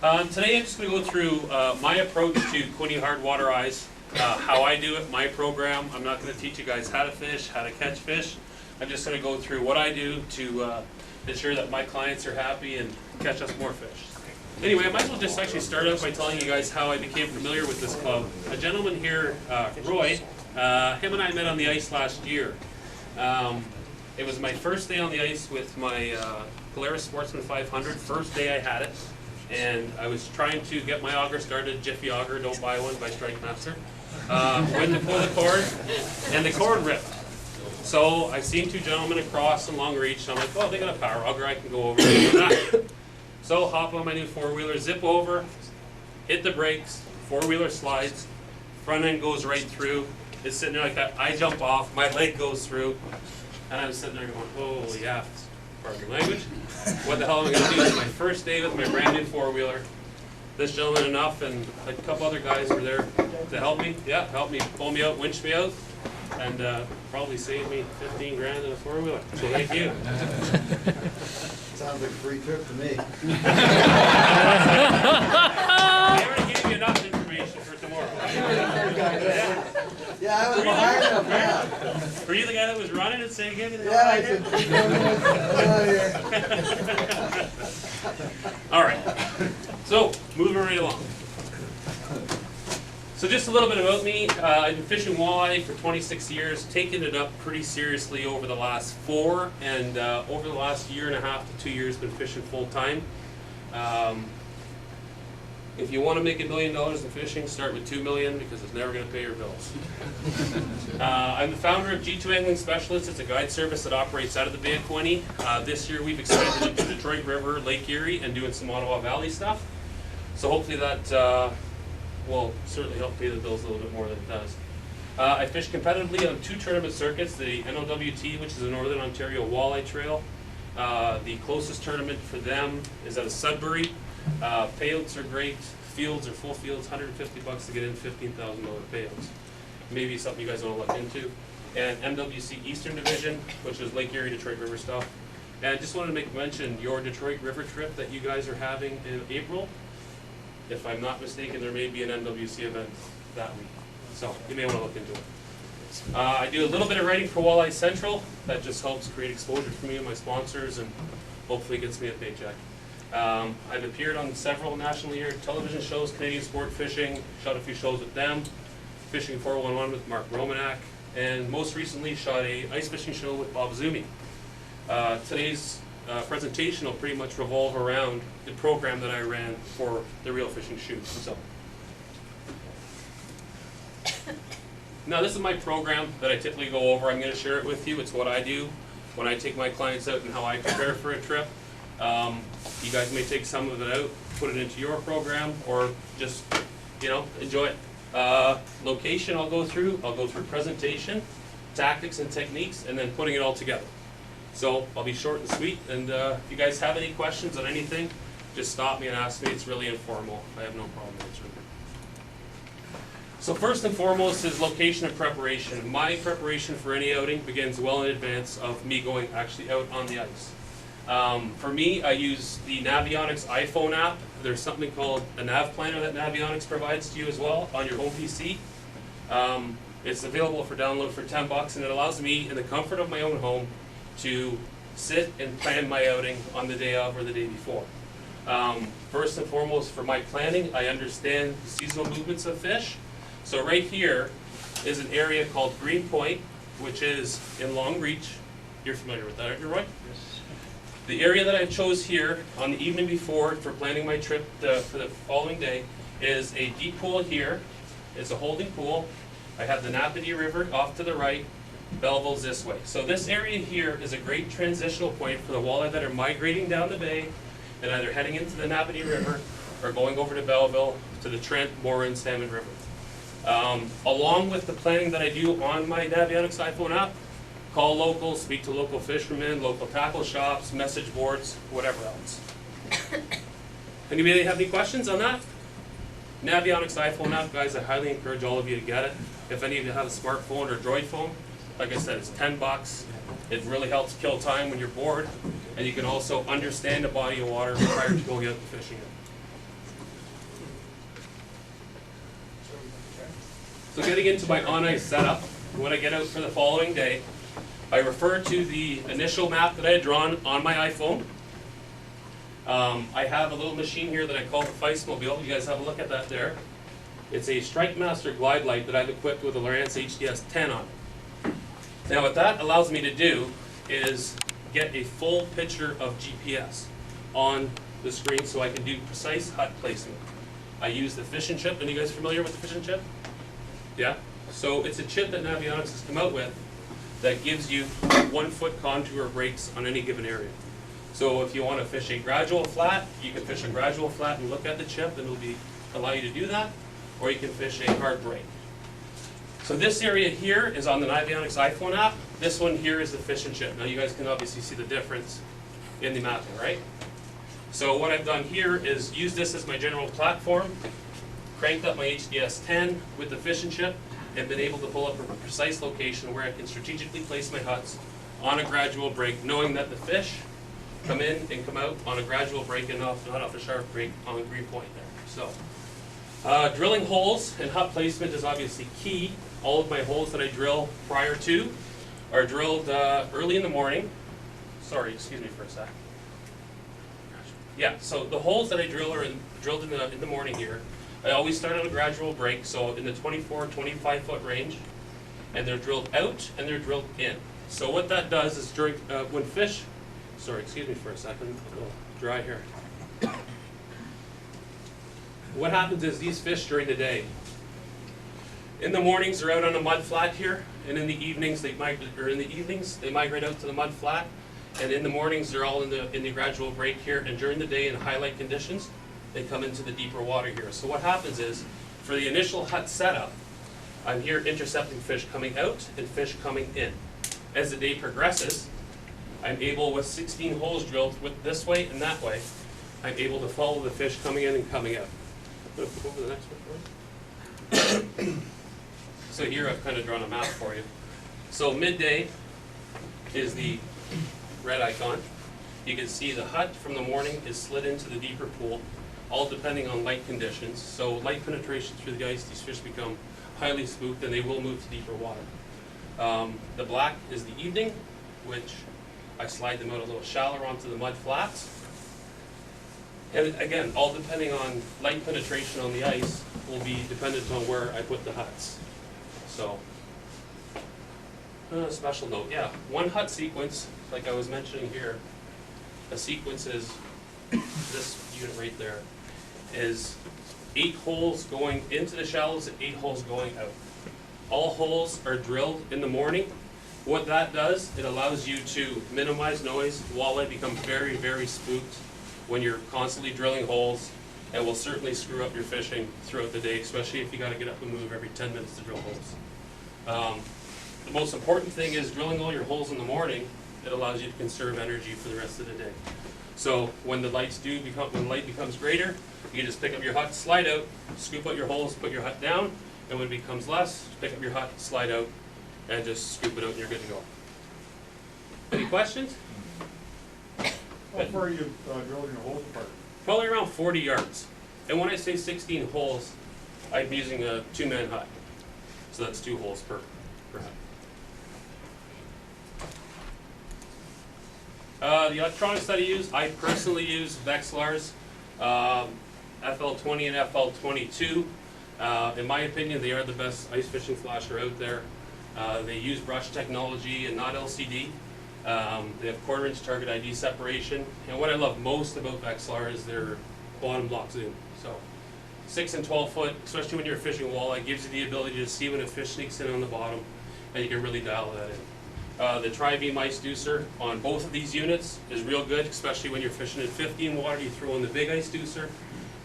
Today I'm just going to go through my approach to Quinte hard water eyes, how I do it, my program. I'm not going to teach you guys how to fish, how to catch fish. I'm just going to go through what I do to ensure that my clients are happy and catch us more fish. Anyway, I might as well just actually start out by telling you guys how I became familiar with this club. A gentleman here, Roy, him and I met on the ice last year. It was my first day on the ice with my Polaris Sportsman 500, first day I had it. And I was trying to get my auger started, Jiffy auger, don't buy one by Strike Master. Went to pull the cord, and the cord ripped. So I seen two gentlemen across in long reach, and I'm like, oh, they got a power auger, I can go over there. So hop on my new four-wheeler, zip over, hit the brakes, four-wheeler slides, front end goes right through. It's sitting there like that. I jump off, my leg goes through, and I'm sitting there going, holy yeah, pardon your language. What the hell am I going to do? It's my first day with my brand new four-wheeler. This gentleman enough and a couple other guys were there to help me. Yeah, help me pull me out, winch me out, and probably saved me 15 grand in a four-wheeler. So thank you. Sounds like a free trip to me. They already gave me enough information for tomorrow. Yeah, I was behind enough now. Were you the guy that was running and saying, give me the Yeah, I said, all right, so moving right along. So just a little bit about me. I've been fishing walleye for 26 years, taking it up pretty seriously over the last 4, and over the last year and a half to 2 years, been fishing full time. If you want to make $1 million in fishing, start with $2 million because it's never going to pay your bills. I'm the founder of G2 Angling Specialists. It's a guide service that operates out of the Bay of Quinte. This year we've expanded into Detroit River, Lake Erie, and doing some Ottawa Valley stuff. So hopefully that will certainly help pay the bills a little bit more than it does. I fish competitively on 2 tournament circuits, the NOWT, which is the Northern Ontario Walleye Trail. The closest tournament for them is out of Sudbury. Payouts are great. Fields are full fields, $150 to get in, $15,000 payouts. Maybe something you guys want to look into. And MWC Eastern Division, which is Lake Erie, Detroit River stuff. And just wanted to make mention your Detroit River trip that you guys are having in April. If I'm not mistaken, there may be an MWC event that week. So you may want to look into it. I do a little bit of writing for Walleye Central. That just helps create exposure for me and my sponsors and hopefully gets me a paycheck. I've appeared on several nationally aired television shows, Canadian Sport Fishing, shot a few shows with them, Fishing 411 with Mark Romanak, and most recently shot a ice fishing show with Bob Zumi. Today's presentation will pretty much revolve around the program that I ran for the Real Fishing Shoot. So, now this is my program that I typically go over. I'm going to share it with you. It's what I do when I take my clients out and how I prepare for a trip. You guys may take some of it out, put it into your program, or just, enjoy it. Location I'll go through presentation, tactics and techniques, and then putting it all together. So I'll be short and sweet, and if you guys have any questions on anything, just stop me and ask me. It's really informal. I have no problem answering. So first and foremost is location and preparation. My preparation for any outing begins well in advance of me going actually out on the ice. For me, I use the Navionics iPhone app. There's something called a nav planner that Navionics provides to you as well on your home PC. It's available for download for $10, and it allows me, in the comfort of my own home, to sit and plan my outing on the day of or the day before. First and foremost, for my planning, I understand the seasonal movements of fish. So right here is an area called Green Point, which is in Long Reach. You're familiar with that, aren't you, Roy? Yes. The area that I chose here on the evening before for planning my trip for the following day is a deep pool here. It's a holding pool. I have the Napanee River off to the right, Belleville's this way. So this area here is a great transitional point for the walleye that are migrating down the bay and either heading into the Napanee River or going over to Belleville to the Trent, Morin, Salmon River. Along with the planning that I do on my Navionics iPhone app, call local, speak to local fishermen, local tackle shops, message boards, whatever else. Anybody have any questions on that? Navionics iPhone app, guys, I highly encourage all of you to get it. If any of you have a smartphone or Droid phone, like I said, it's $10. It really helps kill time when you're bored, and you can also understand the body of water prior to going out and fishing it. So getting into my on-ice setup, when I get out for the following day, I refer to the initial map that I had drawn on my iPhone. I have a little machine here that I call the Feistmobile. You guys have a look at that there. It's a Strike Master glide light that I've equipped with a Lowrance HDS 10 on it. Now what that allows me to do is get a full picture of GPS on the screen so I can do precise hut placement. I use the fishing chip. Are you guys familiar with the fishing chip? Yeah? So it's a chip that Navionics has come out with that gives you 1 foot contour breaks on any given area. So if you want to fish a gradual flat, you can fish a gradual flat and look at the chip and it'll allow you to do that, or you can fish a hard break. So this area here is on the Navionics iPhone app. This one here is the fishing chip. Now you guys can obviously see the difference in the mapping, right? So what I've done here is use this as my general platform, cranked up my HDS 10 with the fishing chip, and been able to pull up a precise location where I can strategically place my huts on a gradual break, knowing that the fish come in and come out on a gradual break and not off a sharp break on the green point there. So drilling holes and hut placement is obviously key. All of my holes that I drill prior to are drilled early in the morning. Sorry, excuse me for a sec. Yeah, so the holes that I drill are drilled in the morning here. I always start on a gradual break, so in the 24, 25 foot range, and they're drilled out and they're drilled in. So what that does is during, when fish, sorry, excuse me for a second, a little dry here. What happens is these fish during the day, in the mornings they're out on a mud flat here, and in the evenings they migrate, they migrate out to the mud flat, and in the mornings they're all in the gradual break here, and during the day in high light conditions, they come into the deeper water here. So what happens is, for the initial hut setup, I'm here intercepting fish coming out and fish coming in. As the day progresses, I'm able, with 16 holes drilled with this way and that way, I'm able to follow the fish coming in and coming out. Go over the next one for me. So here I've kind of drawn a map for you. So midday is the red icon. You can see the hut from the morning is slid into the deeper pool, all depending on light conditions. So light penetration through the ice, these fish become highly spooked and they will move to deeper water. The black is the evening, which I slide them out a little shallower onto the mud flats. And again, all depending on light penetration on the ice will be dependent on where I put the huts. So, special note, yeah, one hut sequence, like I was mentioning here, a sequence is this unit right there, is 8 holes going into the shallows and 8 holes going out. All holes are drilled in the morning. What that does, it allows you to minimize noise. Walleye become very, very spooked when you're constantly drilling holes, and will certainly screw up your fishing throughout the day, especially if you got to get up and move every 10 minutes to drill holes. The most important thing is drilling all your holes in the morning. It allows you to conserve energy for the rest of the day. So when the lights when light becomes greater, you can just pick up your hut, slide out, scoop out your holes, put your hut down, and when it becomes less, pick up your hut, slide out, and just scoop it out and you're good to go. Any questions? How far are you drilling your holes apart? Probably around 40 yards. And when I say 16 holes, I'm using a 2-man hut. So that's 2 holes per hut. The electronics that I use, I personally use Vexilars, FL20 and FL22. In my opinion, they are the best ice fishing flasher out there. They use brush technology and not LCD. They have 1/4 inch target ID separation. And what I love most about Vexilar is their bottom block zoom. So 6 and 12 foot, especially when you're fishing walleye, gives you the ability to see when a fish sneaks in on the bottom, and you can really dial that in. The tri-beam ice deucer on both of these units is real good, especially when you're fishing in 15 water. You throw in the big ice deucer,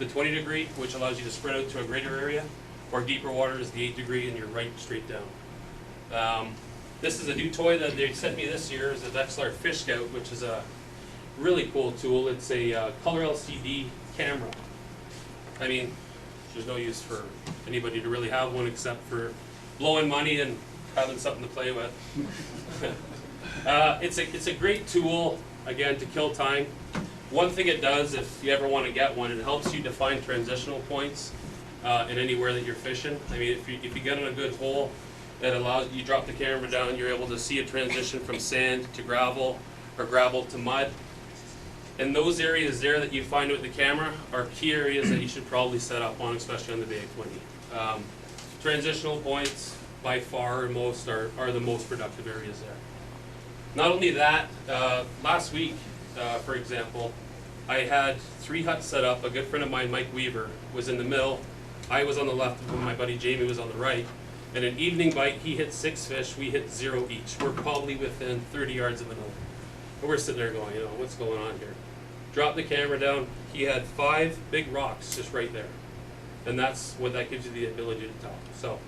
the 20 degree, which allows you to spread out to a greater area, or deeper water is the 8 degree and you're right straight down. This is a new toy that they sent me this year, is the Vexilar Fish Scout, which is a really cool tool. It's a color LCD camera. I mean, there's no use for anybody to really have one except for blowing money and having something to play with. It's a great tool, again, to kill time. One thing it does, if you ever want to get one, it helps you define transitional points in anywhere that you're fishing. I mean, if you get on a good hole that allows you drop the camera down, you're able to see a transition from sand to gravel or gravel to mud. And those areas there that you find with the camera are key areas that you should probably set up on, especially on the Bay of Quinte. Transitional points by far most are the most productive areas there. Not only that, last week, for example, I had 3 huts set up. A good friend of mine, Mike Weaver, was in the middle. I was on the left, and my buddy Jamie was on the right. And an evening bite, he hit 6 fish, we hit 0 each. We're probably within 30 yards of another. And we're sitting there going, what's going on here? Drop the camera down, he had 5 big rocks just right there. And that's what that gives you the ability to tell. So,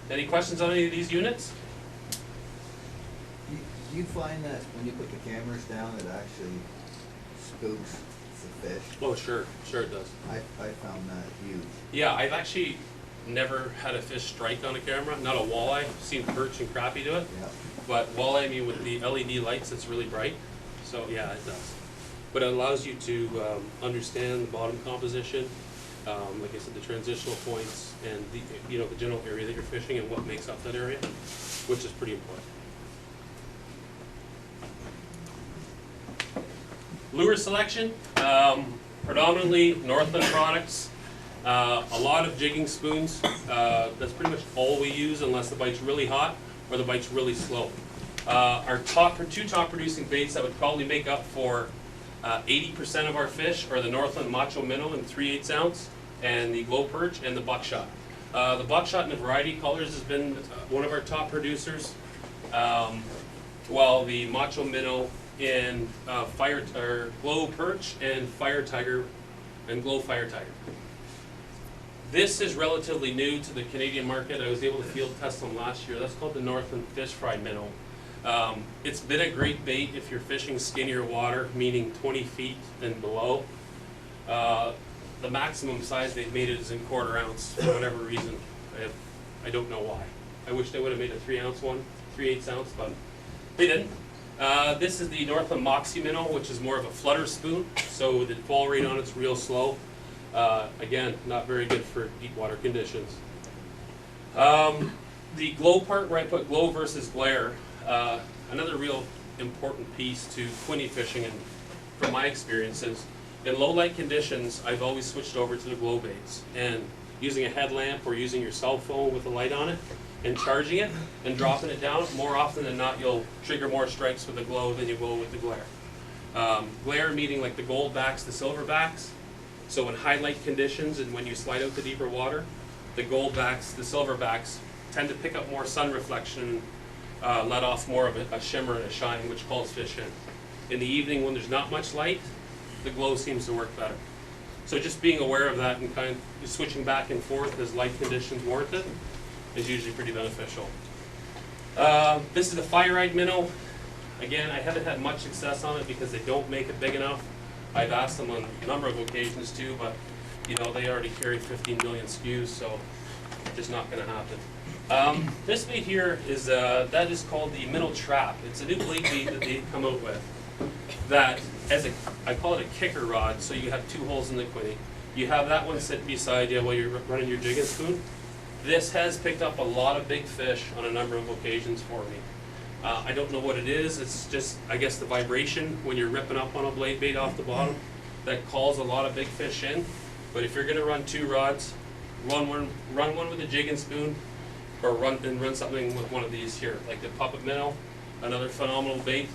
any questions on any of these units? Do you find that when you put the cameras down, it actually spooks the fish? Oh, sure it does. I found that huge. Yeah, I've actually never had a fish strike on a camera, not a walleye. I've seen perch and crappie do it. Yeah. But walleye, I mean, with the LED lights, it's really bright. So yeah, it does. But it allows you to understand the bottom composition, like I said, the transitional points, and the general area that you're fishing and what makes up that area, which is pretty important. Lure selection, predominantly Northland products. A lot of jigging spoons. That's pretty much all we use unless the bite's really hot or the bite's really slow. Our two top producing baits that would probably make up for 80% of our fish are the Northland Macho Minnow in 3/8 ounce and the Glow Perch and the Buckshot. The Buckshot in a variety of colors has been one of our top producers, while the Macho Minnow in Glow Perch and Fire Tiger and Glow Fire Tiger. This is relatively new to the Canadian market. I was able to field test them last year. That's called the Northland Fish Fry Minnow. It's been a great bait if you're fishing skinnier water, meaning 20 feet and below. The maximum size they've made it is in 1/4 ounce for whatever reason. I don't know why. I wish they would have made a 3-ounce one, 3/8 ounce, but they didn't. This is the Northland Moxie Minnow, which is more of a flutter spoon, so the fall rate on it's real slow. Again, not very good for deep water conditions. The glow part, where I put glow versus glare, another real important piece to Quinte fishing, and from my experiences, in low light conditions, I've always switched over to the glow baits, and using a headlamp or using your cell phone with a light on it and charging it and dropping it down, more often than not you'll trigger more strikes with the glow than you will with the glare. Glare meaning like the gold backs, the silver backs. So in high light conditions and when you slide out to deeper water, the gold backs, the silver backs tend to pick up more sun reflection, let off more of a shimmer and a shine, which calls fish in. In the evening when there's not much light, the glow seems to work better. So just being aware of that and kind of switching back and forth as light conditions warrant it is usually pretty beneficial. This is the fire-eyed minnow. Again, I haven't had much success on it because they don't make it big enough. I've asked them on a number of occasions too, but they already carry 15 million SKUs, so it's just not going to happen. This bait here is that is called the minnow trap. It's a new blade bait that they've come out with. That I call it a kicker rod. So you have 2 holes in the Quinte. You have that one sit beside you while you're running your jigging spoon. This has picked up a lot of big fish on a number of occasions for me. I don't know what it is. It's just, I guess, the vibration when you're ripping up on a blade bait off the bottom that calls a lot of big fish in. But if you're going to run 2 rods, run one with a jigging spoon, or run something with one of these here, like the puppet minnow, another phenomenal bait,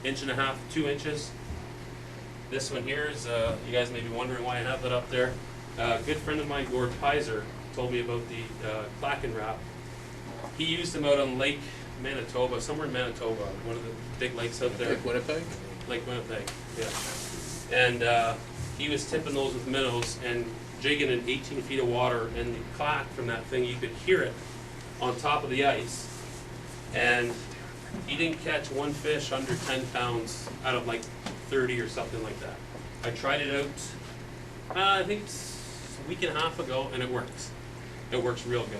1.5 inches, 2 inches. This one here is, you guys may be wondering why I have that up there. A good friend of mine, Gord Pizer, told me about the Klaken wrap. He used them out on Lake Manitoba, somewhere in Manitoba, one of the big lakes out there. Lake Winnipeg? Lake Winnipeg, yeah. And he was tipping those with minnows and jigging in 18 feet of water, and the clack from that thing, you could hear it on top of the ice. And he didn't catch one fish under 10 pounds out of like 30 or something like that. I tried it out, I think it's a week and a half ago, and it works. It works real good.